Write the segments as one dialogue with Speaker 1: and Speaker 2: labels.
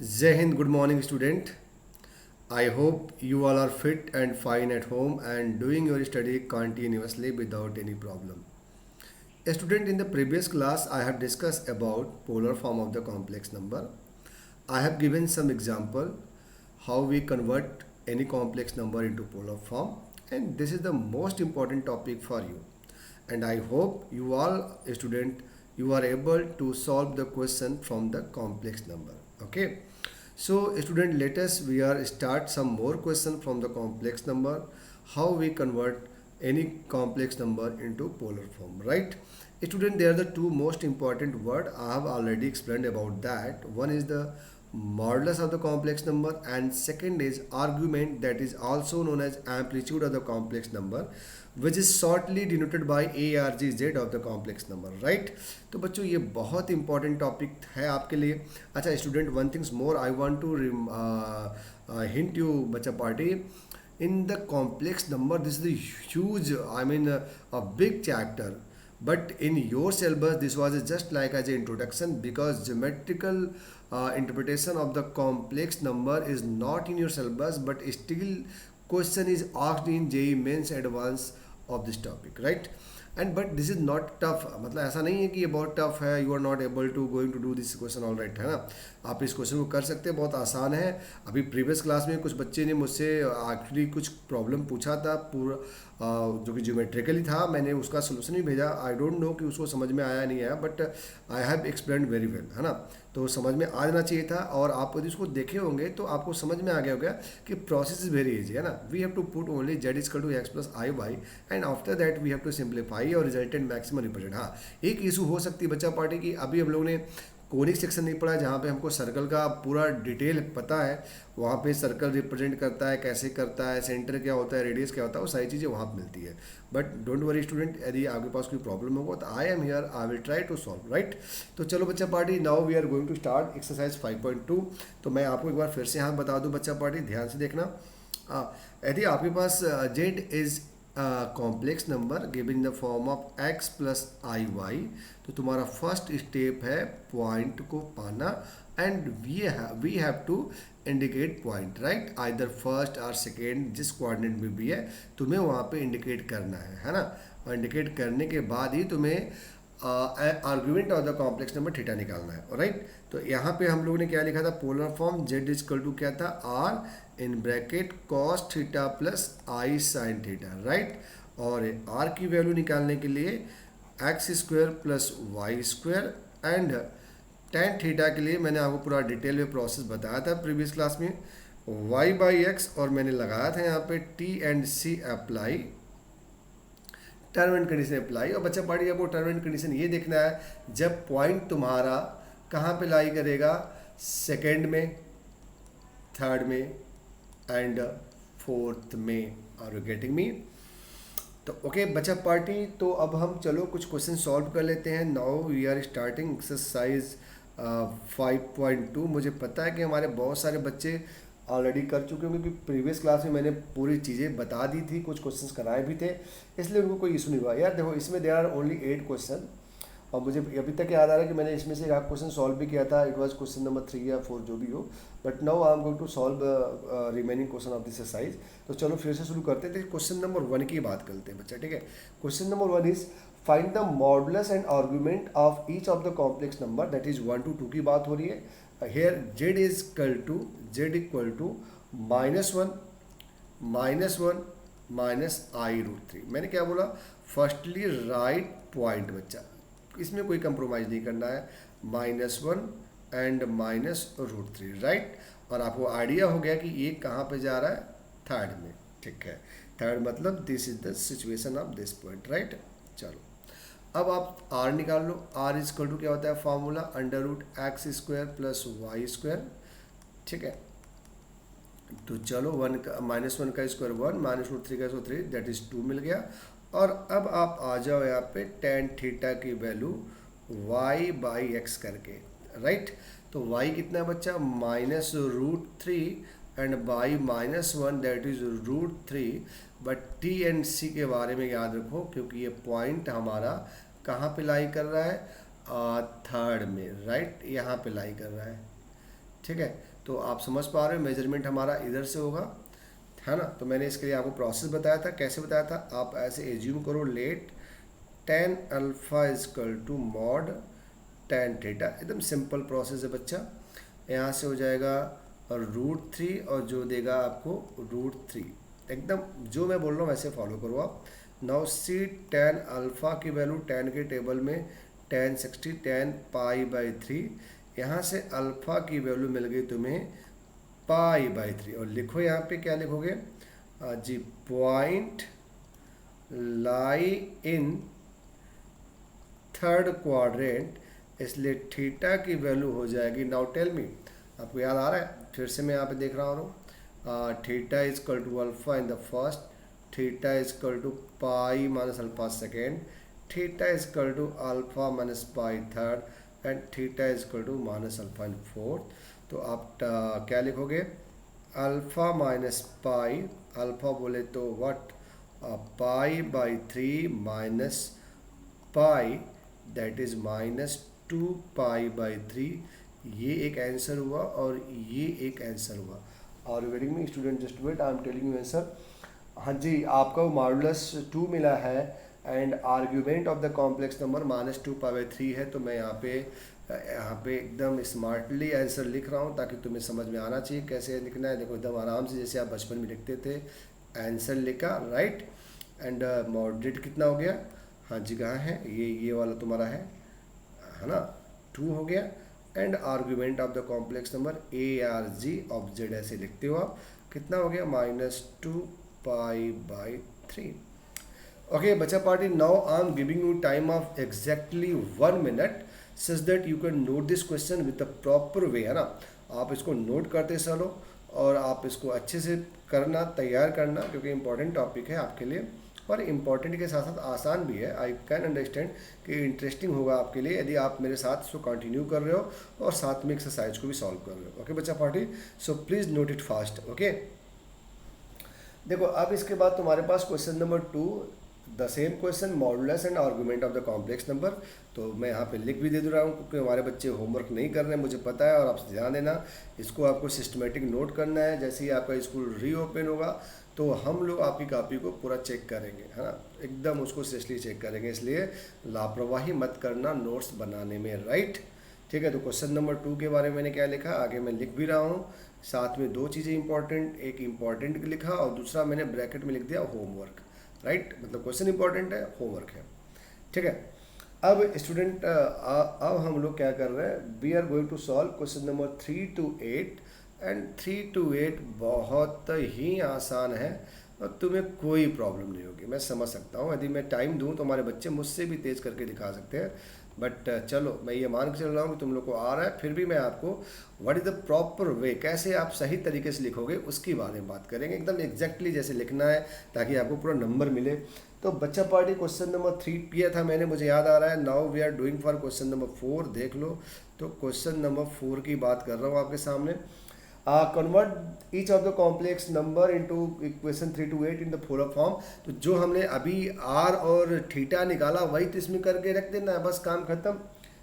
Speaker 1: Jai Hind, good morning, student. I hope you all are fit and fine at home and doing your study continuously without any problem. A student, in the previous class, I have discussed about polar form of the complex number. I have given some example how we convert any complex number into polar form, and this is the most important topic for you. And I hope you all, student, you are able to solve the question from the complex number. Okay. So student, let us we are start some more question from the complex number. How we convert any complex number into polar form, right? Student, they are the two most important word. I have already explained about that. One is the modulus of the complex number and second is argument, that is also known as amplitude of the complex number, which is shortly denoted by ARGZ of the complex number, right? तो बच्चों ये बहुत important topic है आपके लिए. अच्छा student, one things more I want to hint you बच्चा party, in the complex number this is a huge, a big chapter, but in your syllabus this was just like as an introduction, because geometrical interpretation of the complex number is not in your syllabus, but still question is asked in JEE mains advance of this topic, right? And but this is not tough, मतलब ऐसा नहीं है कि ये बहुत tough है, you are not able to going to do this question, all right, है ना. आप इस क्वेश्चन को कर सकते हैं, बहुत आसान है. अभी प्रीवियस क्लास में कुछ बच्चे ने मुझसे एक्चुअली कुछ प्रॉब्लम पूछा था पूरा, जो कि ज्योमेट्रिकली था. मैंने उसका सोल्यूशन भी भेजा. आई डोंट नो कि उसको समझ में आया नहीं आया, but I have explain very well, है ना. तो समझ में आ जाना चाहिए था, और आप यदि उसको देखे होंगे तो आपको समझ में आ गया होगा कि प्रोसेस इज वेरी इजी, है ना. We have to put only z is to x plus i y, and after that we have to simplify और रिजल्टेंट मैक्सिमम रिप्रेजेंट. हाँ, एक इशू हो सकती है बच्चा पार्टी की, अभी हम लोगों ने कोनिक सेक्शन नहीं पढ़ा, जहाँ पे हमको सर्कल का पूरा डिटेल पता है. वहाँ पे सर्कल रिप्रेजेंट करता है, कैसे करता है, सेंटर क्या होता है, रेडियस क्या होता है, वो सारी चीज़ें वहाँ पर मिलती है. बट डोंट वरी स्टूडेंट, यदि आपके पास कोई प्रॉब्लम होगा तो I am here, I will try to solve, right. तो चलो बच्चा party, now we are going to start exercise 5.2. तो मैं आपको एक बार फिर से यहाँ बता दूँ बच्चा पार्टी, ध्यान से देखना. यदि आपके पास z is complex number given in the form of x plus i y, तो तुम्हारा फर्स्ट स्टेप है पॉइंट को पाना, and we have to indicate point, right. Either first और सेकेंड, जिस कोऑर्डिनेट में भी है तुम्हें वहाँ पे इंडिकेट करना है ना. और इंडिकेट करने के बाद ही तुम्हें argument of the complex number theta निकालना है, राइट. तो यहाँ पे हम लोगों ने क्या लिखा था, polar form z is equal to क्या था, r in bracket cos theta plus i sine theta, right. और आर की वैल्यू निकालने के लिए x square plus y square, and tan theta के लिए मैंने आपको पूरा डिटेल में प्रोसेस बताया था प्रीवियस क्लास में, वाई बाई एक्स, और मैंने लगाया था यहाँ पे T and C apply, term and condition apply. और बच्चा पार्टी आपको टर्म एंड कंडीशन ये देखना है, जब पॉइंट तुम्हारा कहाँ पे लाई करेगा, सेकेंड में, थर्ड में एंड फोर्थ में. Are you getting me? तो ओके बच्चा पार्टी, तो अब हम चलो कुछ क्वेश्चन सॉल्व कर लेते हैं. Now we are starting exercise 5.2. मुझे पता है कि हमारे बहुत सारे बच्चे ऑलरेडी कर चुके हैं, क्योंकि प्रीवियस क्लास में मैंने पूरी चीज़ें बता दी थी, कुछ क्वेश्चंस कराए भी थे, इसलिए उनको कोई इशू नहीं हुआ. यार देखो, इसमें देयर आर ओनली 8 क्वेश्चन, और मुझे अभी तक याद आ रहा है कि मैंने इसमें से एक क्वेश्चन सॉल्व भी किया था. इट वाज क्वेश्चन नंबर 3 या 4 जो भी हो, but now I am going to solve remaining question of this exercise. तो चलो फिर से शुरू करते हैं. क्वेश्चन नंबर 1 की बात करते हैं बच्चा, ठीक है. Question number 1 is find the modulus and argument of each of the complex number, that is 1 to 2 की बात हो रही है. Here z equal to -1 minus i root 3. मैंने क्या बोला, फर्स्टली राइट पॉइंट बच्चा, इसमें कोई कंप्रोमाइज़ नहीं करना है, -1 एंड -√3, राइट. और आपको आइडिया हो गया कि ये कहाँ पे जा रहा है, थर्ड में, ठीक है. थर्ड मतलब this is the situation of this point, right. चलो अब आप आर निकाल लो. आर इजकल टू क्या होता है formula, √x square plus y square, ठीक है. तो चलो -1 का स्क्वायर 1, -√3 का स्क्वायर 3, दैट इज 2 मिल गया. और अब आप आ जाओ यहाँ पे टेन थीटा की वैल्यू y बाई एक्स करके, राइट. तो y कितना है बच्चा, -√3 and by -1, that is √3. But t and c के बारे में याद रखो, क्योंकि ये पॉइंट हमारा कहाँ पे लाई कर रहा है, थर्ड में, राइट. यहाँ पे लाई कर रहा है, ठीक है, तो आप समझ पा रहे हो मेजरमेंट हमारा इधर से होगा, है ना। तो मैंने इसके लिए आपको प्रोसेस बताया था, कैसे बताया था, आप ऐसे एज्यूम करो, let tan alpha equal to mod tan theta, एकदम सिंपल प्रोसेस है बच्चा। यहाँ से हो जाएगा √3 और जो देगा आपको √3, एकदम जो मैं बोल रहा हूँ वैसे फॉलो करो आप। नाउ सी टेन अल्फ़ा की वैल्यू, टेन के टेबल में टेन 60 10 π/3, यहाँ से अल्फ़ा की वैल्यू मिल गई तुम्हें π/3, और लिखो यहाँ पे क्या लिखोगे जी, point lie in third quadrant, इसलिए थीटा की वैल्यू हो जाएगी, नाउ टेल मी, आपको याद आ रहा है, फिर से मैं यहाँ पे देख रहा हूँ, theta is equal to alpha in the first, theta is equal to pi minus alpha second, theta is equal to alpha minus pi third, and theta is equal to minus alpha in fourth. तो आप क्या लिखोगे, alpha minus पाई, alpha बोले तो what, π/3 minus pi, that is -2π/3, ये एक answer हुआ और ये एक आंसर हुआ। और वेटिंग में student, just wait, I am telling you answer. हाँ जी, आपका -2 मिला है and argument of the complex number -2π/3 है। तो मैं यहाँ पे एकदम स्मार्टली आंसर लिख रहा हूँ ताकि तुम्हें समझ में आना चाहिए कैसे लिखना है। देखो एकदम आराम से, जैसे आप बचपन में लिखते थे, आंसर लिखा, राइट। एंड मॉडरेट कितना हो गया, हाँ जी कहाँ है, ये वाला तुम्हारा है ना, 2 हो गया। And argument of the complex number ARG of Z ऐसे लिखते हो आप, कितना हो गया, -2π/3। ओके बच्चा party, now I am giving you time of exactly 1 minute such that you can note this question with the proper way, है ना। आप इसको नोट करते चलो और आप इसको अच्छे से करना, तैयार करना, क्योंकि इंपॉर्टेंट टॉपिक है आपके लिए, और इम्पॉर्टेंट के साथ साथ आसान भी है। आई कैन अंडरस्टैंड कि इंटरेस्टिंग होगा आपके लिए यदि आप मेरे साथ इसको कंटिन्यू कर रहे हो और साथ में एक्सरसाइज को भी सॉल्व कर रहे हो। ओके बच्चा party, so please note it fast. Okay, देखो अब इसके बाद तुम्हारे पास question number 2, the same question, modulus and argument of the complex number. तो मैं यहाँ पे लिख भी दे रहा हूँ क्योंकि हमारे बच्चे होमवर्क नहीं कर रहे हैं, मुझे पता है, और आप ध्यान देना, इसको आपको सिस्टमेटिक नोट करना है। जैसे ही आपका स्कूल रीओपन होगा तो हम लोग आपकी कॉपी को पूरा चेक करेंगे, है ना, एकदम उसको सीरियसली चेक करेंगे, इसलिए लापरवाही मत करना नोट्स बनाने में, राइट। ठीक है, तो क्वेश्चन नंबर 2 के बारे में मैंने क्या लिखा, आगे मैं लिख भी रहा हूँ, साथ में 2 चीज़ें इंपॉर्टेंट, एक इंपॉर्टेंट लिखा और दूसरा मैंने ब्रैकेट में लिख दिया होमवर्क, राइट, मतलब क्वेश्चन इंपॉर्टेंट है, होमवर्क है। ठीक है, अब स्टूडेंट अब हम लोग क्या कर रहे हैं, we are going to solve question number 3 to 8, and 3 to 8 बहुत ही आसान है और तुम्हें कोई प्रॉब्लम नहीं होगी, मैं समझ सकता हूँ। यदि मैं टाइम दूँ तो हमारे बच्चे मुझसे भी तेज़ करके दिखा सकते हैं, बट चलो मैं ये मान के चल रहा हूँ कि तुम लोग को आ रहा है, फिर भी मैं आपको what is the proper way, कैसे आप सही तरीके से लिखोगे उसकी बारे में बात करेंगे, एकदम एग्जैक्टली जैसे लिखना है ताकि आपको पूरा नंबर मिले। तो बच्चा पार्टी क्वेश्चन नंबर 3 किया था मैंने, मुझे याद आ रहा है। Now we are doing for question number 4, देख लो। तो क्वेश्चन नंबर 4 की बात कर रहा हूँ आपके सामने। Convert each of the complex number into equation 3 to 8 in the following form. तो जो हमने अभी आर और थीटा निकाला वही तो इसमें करके रख देना है, बस काम खत्म।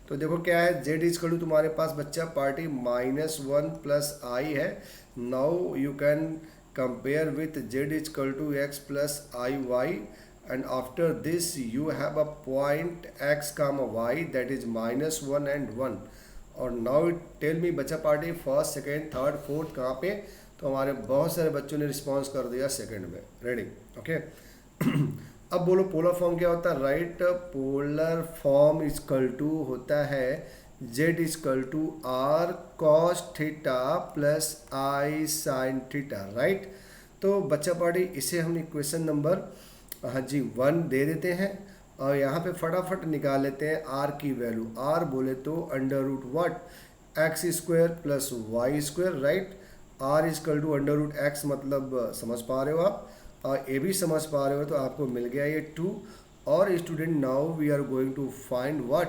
Speaker 1: तो देखो क्या है, जेड इज कल तुम्हारे पास बच्चा पार्टी -1 प्लस आई है। Now you can compare with z is equal to x plus i y, and after this you have a point x comma y that is -1 and 1। और now tell me बच्चा party, first second third fourth कहाँ पे, तो हमारे बहुत सारे बच्चों ने रिस्पॉन्स कर दिया सेकेंड में, रेडी, ओके। अब बोलो पोलर फॉर्म क्या होता है, right. Polar form equal to होता है z is equal to r cos theta plus i sine theta, right. तो बच्चा पार्टी इसे हम इक्वेशन नंबर हाँ जी 1 दे देते हैं और यहाँ पे फटाफट निकाल लेते हैं आर की वैल्यू। आर बोले तो √what x square plus y square, right. R equal to √x, मतलब समझ पा रहे हो आप, और ये भी समझ पा रहे हो, तो आपको मिल गया ये 2। और student now we are going to find what,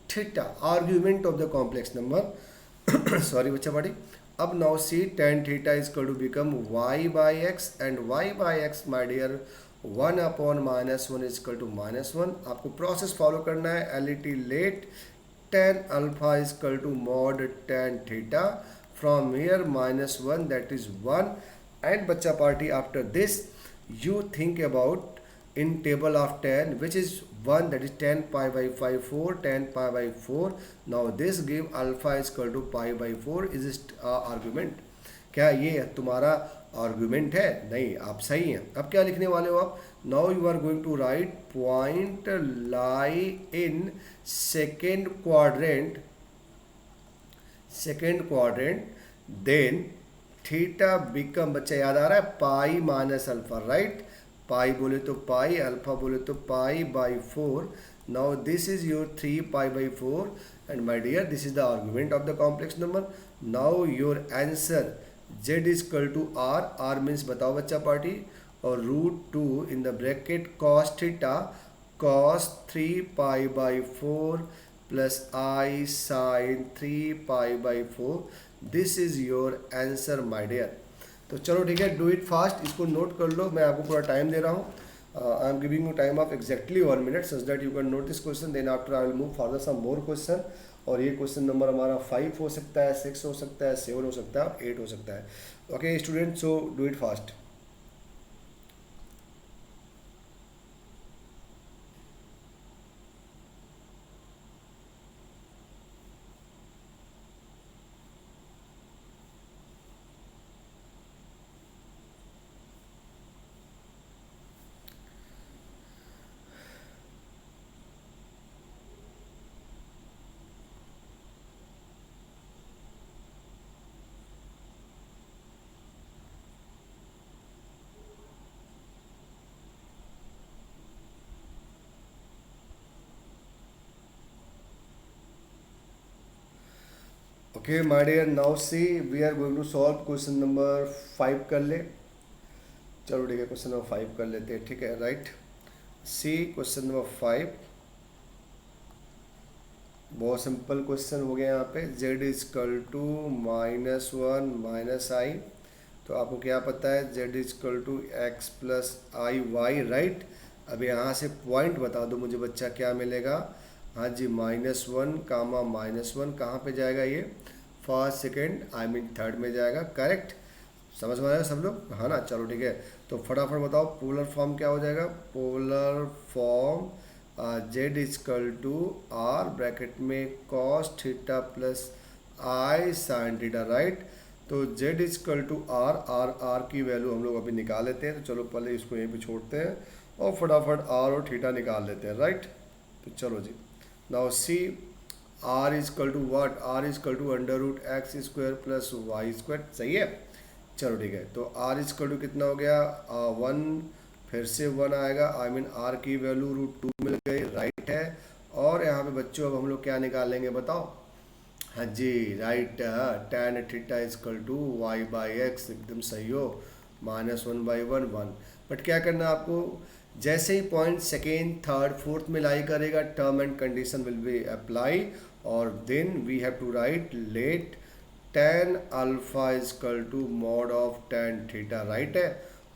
Speaker 1: theta, argument of the complex number sorry बच्चा पार्टी। अब now see tan theta equal to become y/x, and y/x my dear 1/-1 equal to -1। आपको प्रोसेस फॉलो करना है, LET let tan alpha equal to mod tan theta, from here -1 that is 1 and bacha party after this you think about in table of 10 which is 1 that is 10 pi by 5 4 10 pi by 4 now this give alpha is equal to pi by 4 is it argument क्या ये तुम्हारा argument है नहीं आप सही हैं अब क्या लिखने वाले हो आप now you are going to write point lie in second quadrant then theta become बच्चा याद आ रहा है pi minus alpha right pi बोले तो पाई अल्फा बोले तो pi by 4 now this is your 3 pi by 4 and my dear this is the argument of the complex number now your answer z is equal to r means बताओ बच्चा party और √2 in the bracket cos theta cos 3 pi by 4 plus I sin 3 pi by 4 this is your answer my dear। तो चलो ठीक है do it fast इसको note कर लो मैं आपको पूरा टाइम दे रहा हूँ I am giving you time of exactly 1 minute such that you can note this question then after I will move further some more question और ये क्वेश्चन नंबर हमारा 5 हो सकता है 6 हो सकता है 7 हो सकता है और 8 हो सकता है okay student so do it fast. Okay my dear now see we are going to solve question number 5 कर ले चलो ठीक है क्वेश्चन नंबर 5 कर लेते हैं ठीक है राइट सी क्वेश्चन नंबर 5 बहुत सिंपल क्वेश्चन हो गया यहाँ पे z is equal to -1 minus i तो आपको क्या पता है z is equal to x plus i y right अब यहाँ से पॉइंट बता दो मुझे बच्चा क्या मिलेगा हाँ जी -1 कामा -1 कहाँ पे जाएगा ये first second I mean third में जाएगा करेक्ट समझ में आएगा सब लोग हाँ ना चलो ठीक है तो फटाफट बताओ पोलर फॉर्म क्या हो जाएगा polar form z equal to r bracket में cos theta plus i sine theta right तो z इजकल टू आर की वैल्यू हम लोग अभी निकाल लेते हैं तो चलो पहले इसको यहीं पे छोड़ते हैं और फटाफट r और थीटा निकाल लेते हैं राइट तो चलो जी now see r equal to what r equal to under root x square plus y square सही है चलो ठीक है तो r इजकल टू कितना हो गया 1 फिर से 1 आएगा आई मीन r की वैल्यू √2 मिल गई राइट है और यहाँ पे बच्चों अब हम लोग क्या निकालेंगे बताओ हाँ जी right tan theta equal to y by x एकदम सही हो -1/1 1 बट क्या करना आपको जैसे ही पॉइंट सेकेंड थर्ड फोर्थ में लाई करेगा term and condition will be apply और then we have to write let tan alpha equal to mod of tan theta right है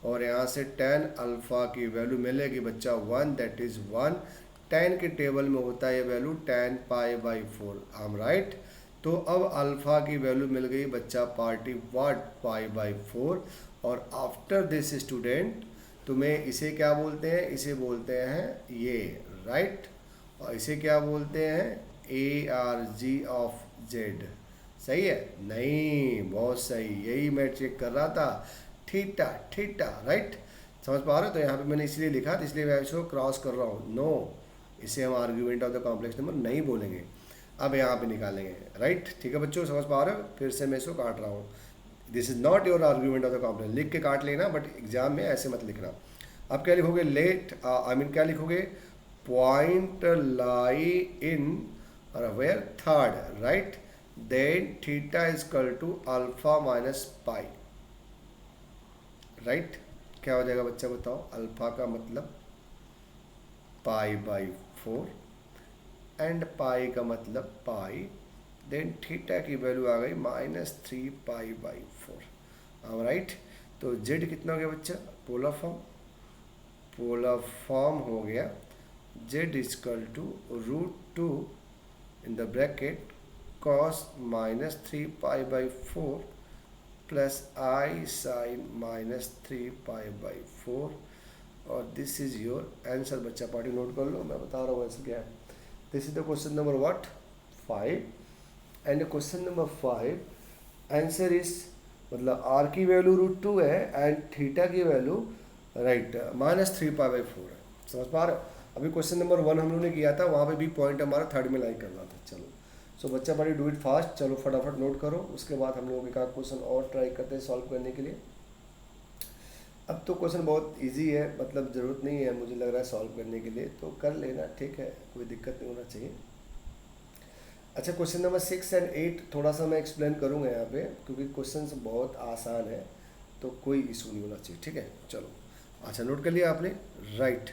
Speaker 1: और यहाँ से tan अल्फा की वैल्यू मिलेगी बच्चा 1 दैट इज 1 tan के टेबल में होता है ये value tan pi by 4 I am right तो अब अल्फा की वैल्यू मिल गई बच्चा पार्टी वाट पाई बाई 4 और आफ्टर दिस स्टूडेंट तुम्हें इसे क्या बोलते हैं इसे बोलते हैं ये राइट और इसे क्या बोलते हैं ARG ऑफ Z सही है नहीं बहुत सही यही मैं चेक कर रहा था थीटा थीटा राइट समझ पा रहे हो तो यहाँ पे मैंने इसलिए लिखा था इसलिए मैं इसको क्रॉस कर रहा हूँ नो इसे हम argument of the complex number नहीं बोलेंगे अब यहाँ पे निकालेंगे राइट ठीक है बच्चों समझ पा रहे हो फिर से मैं इसको काट रहा हूँ this is not your argument of the complex लिख के काट लेना बट एग्जाम में ऐसे मत लिखना अब क्या लिखोगे लेट आई मीन क्या लिखोगे point lie in where third right then theta is equal to alpha minus pi right क्या हो जाएगा बच्चा बताओ अल्फा का मतलब पाई बाई 4 एंड पाई का मतलब पाई देन थीटा की वैल्यू आ गई -3 पाई बाई 4 राइट तो z कितना हो गया बच्चा पोलर फॉर्म हो गया z equal to √2 in the bracket cos minus 3 पाई/4 प्लस आई साइन माइनस 3 पाई/4 और दिस इज योर आंसर। बच्चा पार्टी नोट कर लो, मैं बता रहा हूँ आंसर क्या है। This is the question number what 5 and question number 5 answer is मतलब आर की वैल्यू √2 है एंड थीटा की वैल्यू राइट -3 पाई/4 है। समझ पा रहे हो? अभी क्वेश्चन नंबर 1 हम लोग ने किया था, वहाँ पे भी पॉइंट हमारा थर्ड में लाई कर रहा था। चलो सो बच्चा पार्टी डू इट फास्ट, चलो फटाफट नोट करो। उसके बाद हम लोग एक आध क्वेश्चन और ट्राई करते हैं सॉल्व करने के लिए। अब तो क्वेश्चन बहुत इजी है, मतलब ज़रूरत नहीं है मुझे लग रहा है सॉल्व करने के लिए, तो कर लेना, ठीक है, कोई दिक्कत नहीं होना चाहिए। अच्छा क्वेश्चन नंबर 6 एंड 8 थोड़ा सा मैं एक्सप्लेन करूँगा यहाँ पे, क्योंकि क्वेश्चन बहुत आसान है तो कोई इशू नहीं होना चाहिए, ठीक है। चलो अच्छा नोट कर लिया आपने, राइट।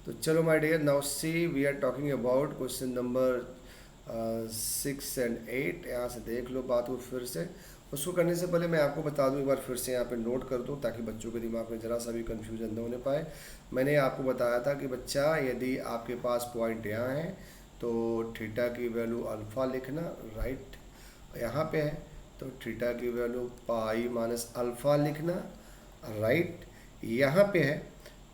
Speaker 1: तो चलो my dear now see we are talking about question number 6 and 8। यहाँ से देख लो बात को फिर से। उसको करने से पहले मैं आपको बता दूं, एक बार फिर से यहाँ पे नोट कर दूं ताकि बच्चों के दिमाग में ज़रा सा भी कन्फ्यूजन न होने पाए। मैंने आपको बताया था कि बच्चा यदि आपके पास पॉइंट यहाँ है तो थीटा की वैल्यू अल्फ़ा लिखना, राइट। यहाँ पे है तो थीटा की वैल्यू पाई माइनस अल्फ़ा लिखना, राइट। यहाँ पे है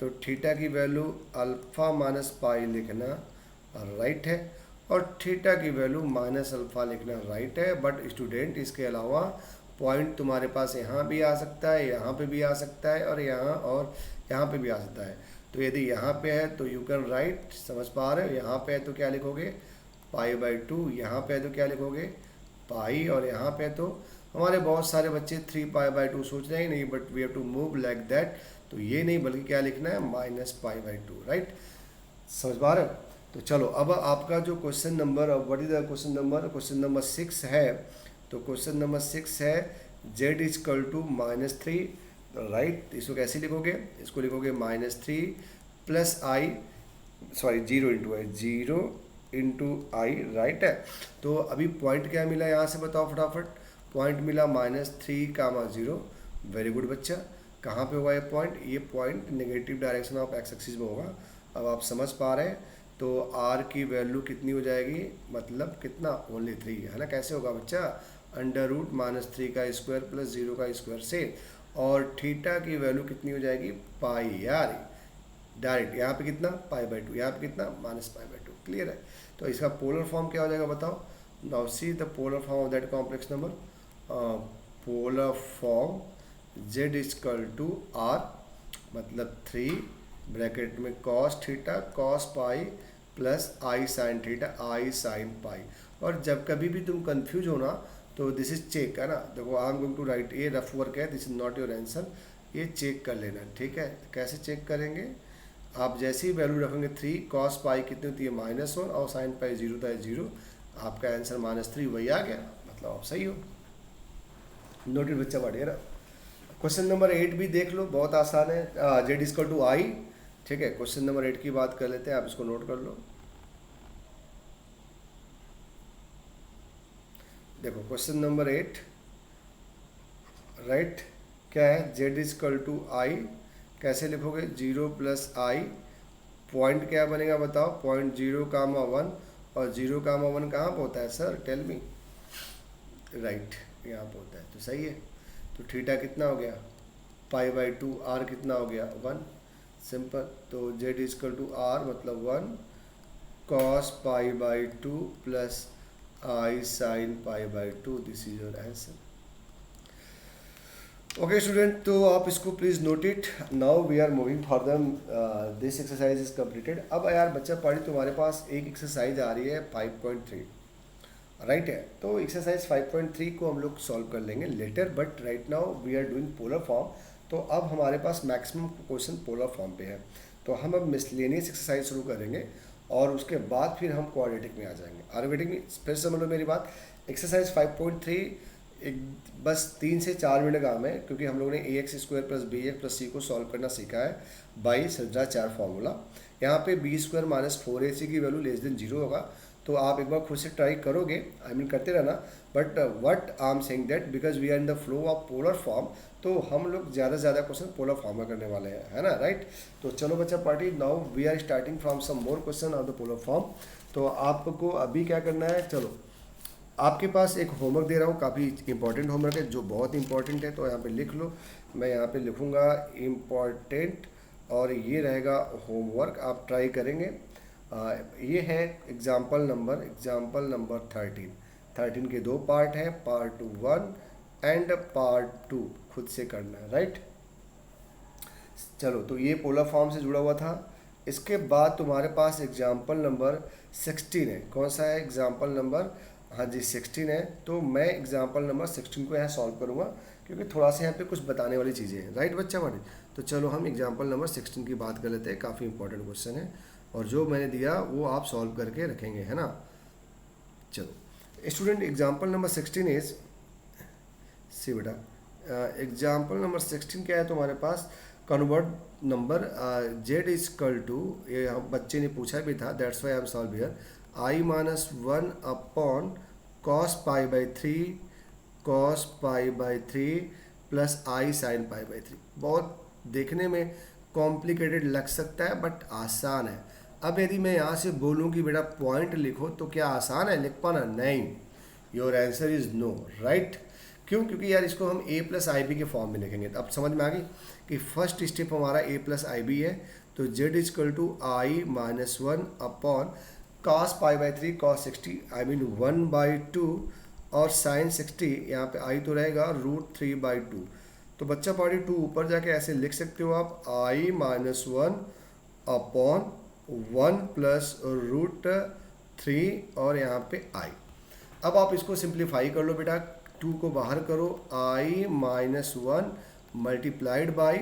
Speaker 1: तो थीटा की वैल्यू अल्फ़ा माइनस पाई लिखना, राइट है। और थीटा की वैल्यू माइनस अल्फ़ा लिखना, राइट है। बट स्टूडेंट इसके अलावा पॉइंट तुम्हारे पास यहाँ भी आ सकता है, यहाँ पे भी आ सकता है और यहाँ पे भी आ सकता है। तो यदि यहाँ पे है तो यू कैन राइट, समझ पा रहे हो? यहाँ पे है तो क्या लिखोगे पाई/2, यहाँ पे है तो क्या लिखोगे पाई, और यहाँ पे तो हमारे बहुत सारे बच्चे 3 पाई/2 सोच रहे हैं, नहीं but we have to move like that. तो ये नहीं बल्कि क्या लिखना है -पाई/2, राइट। समझ पा रहे हो? तो चलो अब आपका जो question number, what is the question number 6 है। तो क्वेश्चन नंबर 6 है z = -3, राइट। इसको कैसे लिखोगे? इसको लिखोगे -3 plus I, sorry 0 × i, right है। तो अभी पॉइंट क्या मिला यहाँ से बताओ फटाफट। पॉइंट मिला -3, 0। वेरी गुड बच्चा। कहाँ पे होगा ये पॉइंट? ये point negative direction of x axis में होगा। अब आप समझ पा रहे हैं। तो r की वैल्यू कितनी हो जाएगी, मतलब कितना, ओनली 3 है ना। कैसे होगा बच्चा? √-3 का स्क्वायर प्लस 0 का स्क्वायर से। और थीटा की वैल्यू कितनी हो जाएगी पाई, यार डायरेक्ट यहाँ पे कितना पाई/2, यहाँ पे कितना -पाई/2, क्लियर है। तो इसका पोलर फॉर्म क्या हो जाएगा बताओ। Now see the polar form of that complex number. Polar form z = r मतलब 3 ब्रैकेट में cos theta cos pi plus i sine theta i sine pi. और जब कभी भी तुम कंफ्यूज हो ना तो दिस इज चेक है ना। देखो I am going to write, ये रफ वर्क है, this is not your answer, ये चेक कर लेना, ठीक है। कैसे चेक करेंगे? आप जैसे ही वैल्यू रखेंगे 3, cos पाई कितनी होती है -1 और साइन पाई 0 था 0, आपका आंसर -3 वही आ गया, मतलब आप सही हो। नोटेड बच्चा बढ़िया। क्वेश्चन नंबर 8 भी देख लो, बहुत आसान है। z = i, ठीक है। क्वेश्चन नंबर 8 की बात कर लेते हैं, आप इसको नोट कर लो। देखो क्वेश्चन नंबर 8, राइट, क्या है? z = i, कैसे लिखोगे? 0 + i, पॉइंट क्या बनेगा बताओ? पॉइंट 0, 1 और 0, 1 कहाँ पर होता है सर, टेल मी। राइट, यहाँ पर होता है, तो सही है। तो थीटा कितना हो गया पाई/2, r कितना हो गया 1, सिंपल। तो z = r मतलब 1 cos पाई/2 प्लस आई साइन पाई/2, this is your answer. Okay student, तो आप इसको please note it. Now we are moving for this exercise is completed. अब यार बच्चा पढ़ी, तुम्हारे पास एक एक्सरसाइज आ रही है 5.3, राइट है। तो एक्सरसाइज 5.3 को हम लोग सॉल्व कर लेंगे later, but right now we are doing polar form. तो अब हमारे पास मैक्सिमम क्वेश्चन पोलर फॉर्म पे है। तो हम अब मिसलेनियस एक्सरसाइज शुरू करेंगे और उसके बाद फिर हम क्वाड्रेटिक में आ जाएंगे। क्वाड्रेटिक में फिर समझ लो मेरी बात। एक्सरसाइज 5.3 एक बस 3 से 4 मिनट का काम है, क्योंकि हम लोगों ने ax² + bx + c को सॉल्व करना सीखा है बाई श्रीधराचार्य फार्मूला। यहाँ पे b² - 4ac की वैल्यू <0 होगा। तो आप एक बार खुद से ट्राई करोगे, आई मीन करते रहना। But what I am saying that because we are in the flow of polar form, तो हम लोग ज़्यादा से ज़्यादा क्वेश्चन पोलर फॉर्म में करने वाले हैं, है ना, राइट। तो चलो बच्चा party, now we are starting from some more question of the polar form. तो आपको अभी क्या करना है, चलो आपके पास एक होमवर्क दे रहा हूँ, काफ़ी इंपॉर्टेंट होमवर्क है जो बहुत इंपॉर्टेंट है, तो यहाँ पे लिख लो। मैं यहाँ पे लिखूँगा इम्पॉर्टेंट और ये रहेगा होमवर्क, आप ट्राई करेंगे। ये है एग्जाम्पल नंबर 13 के दो पार्ट हैं, पार्ट 1 एंड पार्ट 2, खुद से करना है, राइट। चलो, तो ये पोलर फॉर्म से जुड़ा हुआ था। इसके बाद तुम्हारे पास एग्जाम्पल नंबर 16 है। कौन सा है एग्जाम्पल नंबर? हाँ जी 16 है। तो मैं एग्जाम्पल नंबर 16 को यहाँ सॉल्व करूँगा क्योंकि थोड़ा सा यहाँ पे कुछ बताने वाली चीज़ें हैं, राइट बच्चा हमारे। तो चलो हम एग्जाम्पल नंबर 16 की बात कर लेते हैं। काफ़ी इंपॉर्टेंट क्वेश्चन है और जो मैंने दिया वो आप सॉल्व करके रखेंगे, है ना। चलो student, example number 16 is, see बेटा, एग्जाम्पल नंबर 16 क्या है तुम्हारे पास? Convert number z is equal to, ये हम बच्चे ने पूछा भी था, that's why I am solve here, i minus 1 upon cos pi by 3 plus i sine pi by 3। बहुत देखने में कॉम्प्लिकेटेड लग सकता है बट आसान है। अब यदि मैं यहाँ से बोलूँ कि बेटा पॉइंट लिखो तो क्या आसान है लिख पाना? नहीं, your answer is no, right. क्यों? क्योंकि यार इसको हम a प्लस आई बी के फॉर्म में लिखेंगे। तो अब समझ में आ गई कि फर्स्ट स्टेप हमारा a प्लस आई बी है। तो z equal to i minus 1 upon cos pi by 3 cos 60, I mean 1/2 और साइन 60, यहाँ पे आई तो रहेगा √3/2। तो बच्चा पार्टी 2 ऊपर जाके ऐसे लिख सकते हो आप, आई माइनस 1 अपॉन 1 प्लस √3 और यहाँ पे आई। अब आप इसको सिंप्लीफाई कर लो बेटा, 2 को बाहर करो, आई माइनस 1 मल्टीप्लाइड बाई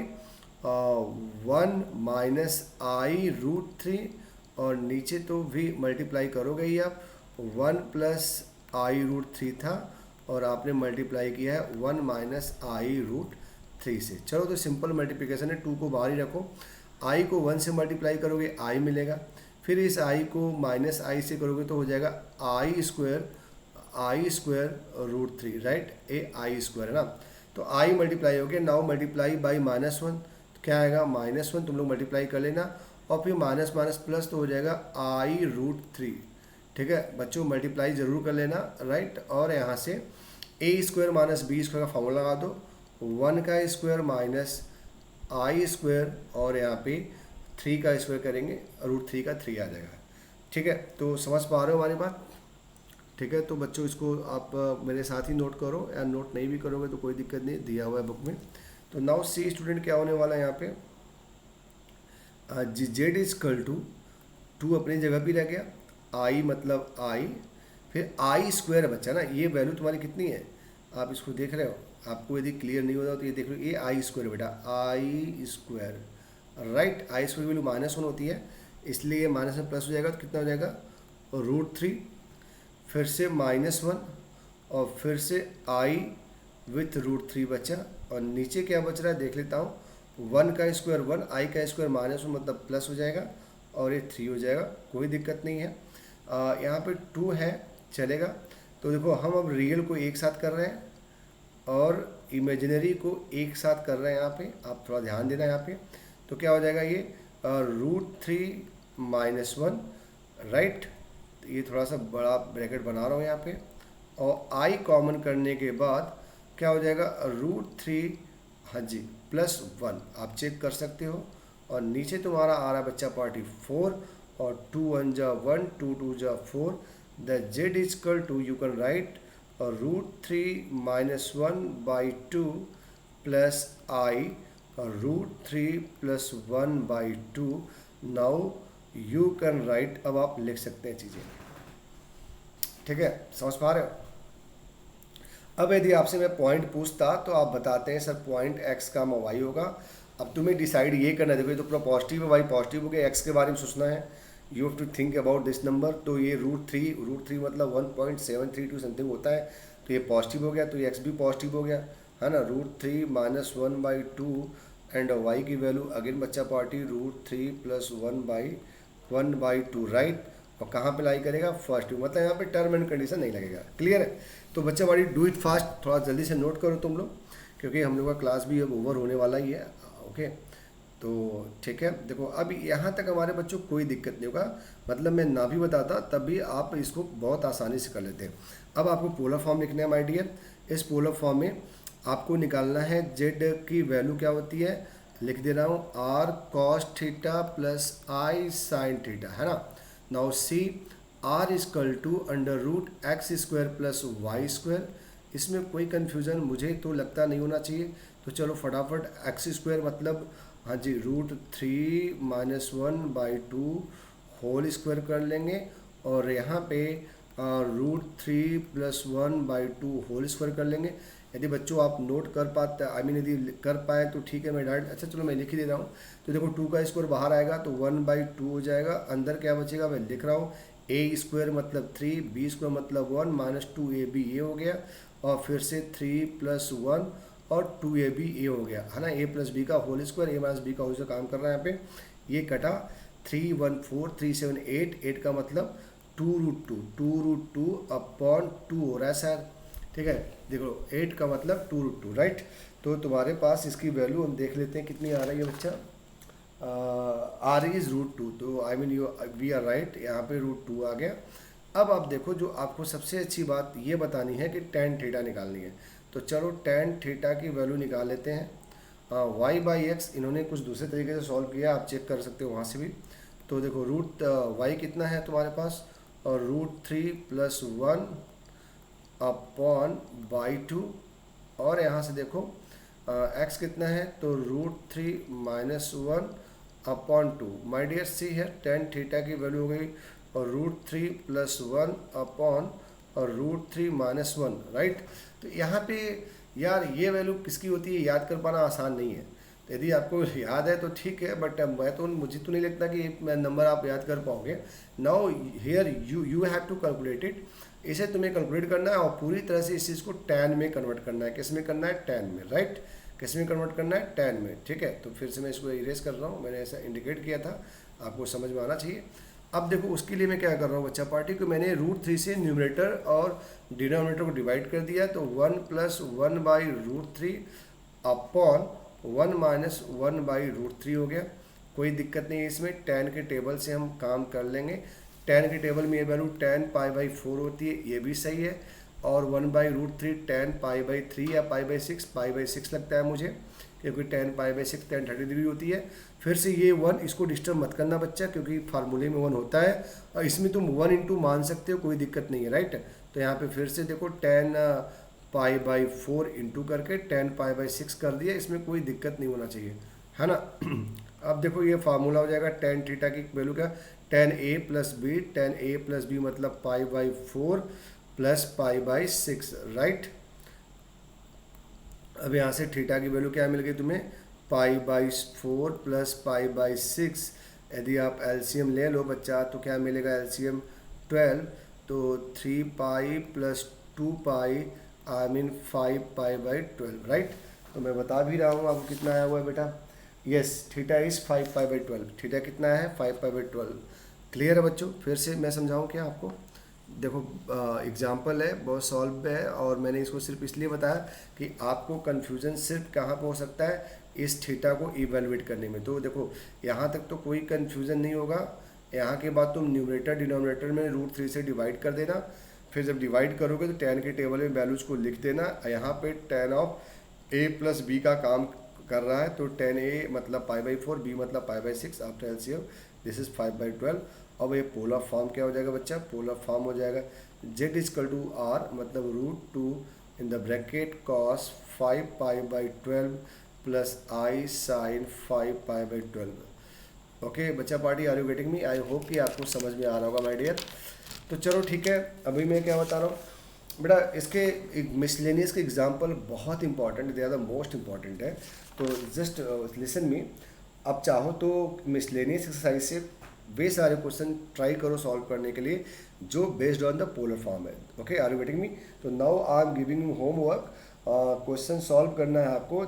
Speaker 1: 1 माइनस आई √3 और नीचे तो भी मल्टीप्लाई करोगे ही आप, 1 प्लस आई √3 था और आपने मल्टीप्लाई किया है 1 माइनस आई √3 से। चलो तो सिंपल मल्टीप्लिकेशन है, 2 को बाहर ही रखो, आई को 1 से मल्टीप्लाई करोगे आई मिलेगा, फिर इस आई को माइनस आई से करोगे तो हो जाएगा आई स्क्वायर √3, राइट, ए आई स्क्वायर है ना। तो आई मल्टीप्लाई हो गया, नाउ मल्टीप्लाई बाई माइनस 1, तो क्या आएगा -1, तुम लोग मल्टीप्लाई कर लेना और फिर माइनस माइनस प्लस तो हो जाएगा आई √3। ठीक है बच्चों, मल्टीप्लाई जरूर कर लेना, राइट। और यहाँ से a square minus b square का फॉर्मूला लगा दो, 1 का स्क्वायर माइनस आई स्क्वायर और यहाँ पे 3 का स्क्वायर करेंगे, √3 का 3 आ जाएगा। ठीक है, तो समझ पा रहे हो हमारी बात? ठीक है, तो बच्चों इसको आप मेरे साथ ही नोट करो, या नोट नहीं भी करोगे तो कोई दिक्कत नहीं, दिया हुआ है बुक में। तो नाउ सी स्टूडेंट, क्या होने वाला है यहाँ पे, जेड इजकल टू 2 अपनी जगह भी रह गया, आई मतलब आई, फिर आई स्क्वायर बच्चा ना, ये वैल्यू तुम्हारी कितनी है आप इसको देख रहे हो, आपको यदि क्लियर नहीं होता तो ये देख लो, ये आई स्क्वायर बेटा, आई स्क्वायर, राइट। आई स्क्वायर वैल्यू -1 होती है, इसलिए ये माइनस में प्लस हो जाएगा, तो कितना हो जाएगा √3, फिर से -1 और फिर से आई विथ √3 बचा, और नीचे क्या बच रहा है देख लेता हूँ, 1 का स्क्वायर 1, आई का स्क्वायर -1 मतलब प्लस हो जाएगा और ये 3 हो जाएगा, कोई दिक्कत नहीं है। यहाँ पे 2 है, चलेगा। तो देखो हम अब रियल को एक साथ कर रहे हैं और इमेजिनरी को एक साथ कर रहे हैं, यहाँ पे आप थोड़ा ध्यान देना यहाँ पे। तो क्या हो जाएगा ये √3 -1, राइट। ये थोड़ा सा बड़ा ब्रैकेट बना रहा हूँ यहाँ पे, और आई कॉमन करने के बाद क्या हो जाएगा √3, हाँ जी, +1, आप चेक कर सकते हो। और नीचे तुम्हारा आ रहा है बच्चा पार्टी 4, और 2 1 जा 1, 2 2 जा 4, the z is equal to, you can write √3 -1/2 plus i √3 + 1/2। Now you can write, अब आप लिख सकते हैं चीज़ें, ठीक है, समझ पा रहे हो। अब यदि आपसे मैं पॉइंट पूछता तो आप बताते हैं सर पॉइंट x का y होगा। अब तुम्हें डिसाइड ये करना है, देखो ये तो पूरा पॉजिटिव है, y पॉजिटिव हो गया, x के बारे में सोचना है, you have to think about this number. तो ये √3 मतलब 1.732 समथिंग होता है, तो ये पॉजिटिव हो गया, तो ये x भी पॉजिटिव हो गया, है ना। √3 - 1/2 एंड y की वैल्यू अगेन बच्चा पार्टी √3 + 1/2, राइट। और कहाँ पे लाई करेगा फर्स्ट, मतलब यहाँ पे टर्म एंड कंडीशन नहीं लगेगा, क्लियर है। तो बच्चा बड़ी डू इट फास्ट, थोड़ा जल्दी से नोट करो तुम लोग, क्योंकि हम लोग का क्लास भी अब ओवर होने वाला ही है, ओके। तो ठीक है, देखो अब यहाँ तक हमारे बच्चों को कोई दिक्कत नहीं होगा, मतलब मैं ना भी बताता तब भी आप इसको बहुत आसानी से कर लेते हैं। अब आपको पोलर फॉर्म लिखना है माय डियर। इस पोलर फॉर्म में आपको निकालना है जेड की वैल्यू क्या होती है, लिख दे रहा हूँ r cos theta plus i sine theta, है ना। Now see r equal to under root x square plus y square. इसमें कोई कन्फ्यूज़न मुझे तो लगता नहीं होना चाहिए, तो चलो फटाफट एक्स स्क्वायर मतलब हाँ जी √3 - 1/2 होल स्क्वायर कर लेंगे, और यहाँ पे √3 + 1/2 होल स्क्वायर कर लेंगे। यदि बच्चों आप नोट कर पाते यदि कर पाए तो ठीक है, मैं डायरेक्ट अच्छा चलो मैं लिख ही दे रहा हूँ। तो देखो 2 का स्क्वायर बाहर आएगा तो 1/2 हो जाएगा, अंदर क्या बचेगा मैं लिख रहा हूँ a स्क्वायर मतलब 3, b स्क्वायर मतलब 1 - 2ab ये हो गया, और फिर से 3 + 1 और 2ab ये हो गया, है ना। a + b का होल स्क्वायर, a - b का होल स्क्वायर काम कर रहा है यहाँ पे। ये कटा 3 1 4 3 7 8, 8 का मतलब 2√2 हो रहा है सर, ठीक है। देखो 8 का मतलब 2√2, राइट। तो तुम्हारे पास इसकी वैल्यू हम देख लेते हैं कितनी आ रही है बच्चा। आर इज़ √2, तो I mean you we are right, यहाँ पे √2 आ गया। अब आप देखो जो आपको सबसे अच्छी बात ये बतानी है कि tan थीटा निकालनी है, तो चलो tan थीटा की वैल्यू निकाल लेते हैं। y/x इन्होंने कुछ दूसरे तरीके से सॉल्व किया, आप चेक कर सकते हो वहाँ से भी। तो देखो रूट y कितना है तुम्हारे पास, और √3 + 1/2, और यहाँ से देखो x कितना है, तो √3 - 1/2। माय डियर सी है tan थीटा की वैल्यू हो गई और √3 + 1/√3 - 1, राइट। तो यहाँ पे यार ये वैल्यू किसकी होती है याद कर पाना आसान नहीं है। तो यदि आपको याद है तो ठीक है, बट मुझे तो नहीं लगता कि मैं नंबर आप याद कर पाओगे। Now here you have to calculate it. इसे तुम्हें कैलकुलेट करना है और पूरी तरह से इस चीज़ को tan में कन्वर्ट करना है। किस में करना है, tan में, राइट। किस में कन्वर्ट करना है, tan में, ठीक है। तो फिर से मैं इसको इरेज कर रहा हूँ, मैंने ऐसा इंडिकेट किया था, आपको समझ में आना चाहिए। अब देखो उसके लिए मैं क्या कर रहा हूँ बच्चा पार्टी को, मैंने √3 से न्यूमरेटर और डिनोमिनेटर को डिवाइड कर दिया, तो 1 + 1/√3 अपॉन 1 - 1/√3 हो गया। कोई दिक्कत नहीं है इसमें, tan के टेबल से हम काम कर लेंगे। tan के टेबल में ये वैल्यू tan π/4 होती है, ये भी सही है, और 1/√3 tan π/3 या π/6, π/6 लगता है मुझे, क्योंकि tan π/6 tan 30 डिग्री होती है। फिर से ये 1, इसको डिस्टर्ब मत करना बच्चा, क्योंकि फार्मूले में 1 होता है, और इसमें तुम 1 × मान सकते हो, कोई दिक्कत नहीं है, राइट। तो यहाँ पे फिर से देखो tan π/4 इंटू करके tan π/6 कर दिया, इसमें कोई दिक्कत नहीं होना चाहिए, है ना। अब देखो ये फार्मूला हो जाएगा tan थीटा की वैल्यू क्या, tan a + b, tan a + b मतलब π/4 + π/6, राइट। अब यहाँ से थीटा की वैल्यू क्या मिल गई तुम्हें, π/4 + π/6। यदि आप एलसीएम ले लो बच्चा तो क्या मिलेगा, एलसीएम 12, तो 3π + 2π आई मीन 5π/12, राइट। तो मैं बता भी रहा हूँ आपको कितना आया हुआ है बेटा, यस थीटा इज़ 5π/12। थीटा कितना है, 5π/12। क्लियर है बच्चों, फिर से मैं समझाऊँ क्या आपको। देखो एग्जाम्पल है, बहुत सॉल्व है, और मैंने इसको सिर्फ इसलिए बताया कि आपको कन्फ्यूज़न सिर्फ कहाँ पर हो सकता है, इस थीटा को इवेलुएट करने में। तो देखो यहाँ तक तो कोई कन्फ्यूज़न नहीं होगा। यहाँ के बाद तुम न्यूमरेटर डिनोमिनेटर में √3 से डिवाइड कर देना, फिर जब डिवाइड करोगे तो tan के टेबल में वैल्यूज को लिख देना। यहाँ पे tan ऑफ a + b का काम कर रहा है, तो tan a मतलब π/4, b मतलब π/6, आफ्टर एलसीएम दिस इज 5/12। अब ये पोलर फॉर्म क्या हो जाएगा बच्चा, पोलर फॉर्म हो जाएगा z = r मतलब √2 in the bracket cos 5π/12 + i sin 5π/12। Okay बच्चा party, are you getting me, I hope कि आपको समझ में आ रहा होगा माय डियर। तो चलो ठीक है, अभी मैं क्या बता रहा हूँ बेटा, इसके एक मिसलेनियस के एग्जांपल बहुत important, they are the most important है, तो जस्ट लिसन मी। अब चाहो तो मिसलेनियस एक्सरसाइज से वे सारे क्वेश्चन ट्राई करो सॉल्व करने के लिए जो based on the polar form है। Okay are you getting me. तो now I am giving you homework, question solve करना है आपको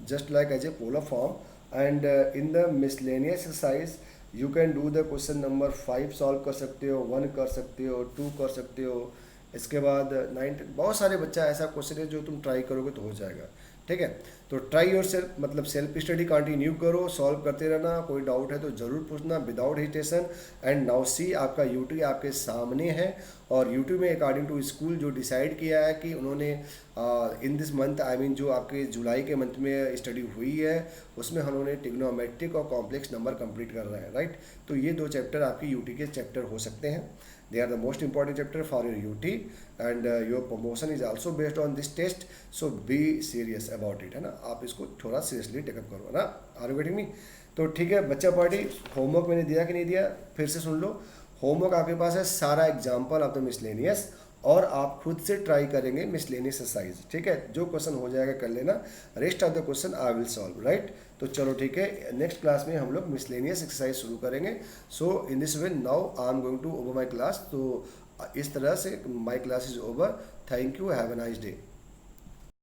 Speaker 1: just like as a polar form, and in the miscellaneous exercise you can do the question number 5 solve कर सकते हो, 1 कर सकते हो, 2 कर सकते हो, इसके बाद 9 बहुत सारे बच्चा ऐसा क्वेश्चन है जो तुम ट्राई करोगे तो हो जाएगा, ठीक है। तो ट्राई योर सेल्फ मतलब सेल्फ स्टडी कंटिन्यू करो, सॉल्व करते रहना, कोई डाउट है तो ज़रूर पूछना without hesitation. And now see आपका यूटी आपके सामने है, और यूटी में अकॉर्डिंग टू स्कूल जो डिसाइड किया है कि उन्होंने in this month I mean जो आपके जुलाई के मंथ में स्टडी हुई है उसमें उन्होंने ट्रिग्नोमेट्रिक और कॉम्प्लेक्स नंबर कंप्लीट कर रहे हैं, राइट। तो ये 2 चैप्टर आपकी यूटी के चैप्टर हो सकते हैं। They are the most important chapter for your UT, and your promotion is also based on this test, so be serious about it, है ना। आप इसको थोड़ा सीरियसली टेकअप करो, है ना। Are you getting me? तो ठीक है बच्चा पार्टी, होमवर्क मैंने दिया कि नहीं दिया फिर से सुन लो। होमवर्क आपके पास है सारा एग्जाम्पल ऑफ द मिसलेनियस, और आप खुद से ट्राई करेंगे मिसलेनियस एक्सरसाइज, ठीक है। जो क्वेश्चन हो जाएगा कर लेना, rest of the question I will solve, right. तो चलो ठीक है, नेक्स्ट क्लास में हम लोग मिसलेनियस एक्सरसाइज शुरू करेंगे। So in this way now I am going to over my class. तो इस तरह से my class is over. Thank you, have a nice day.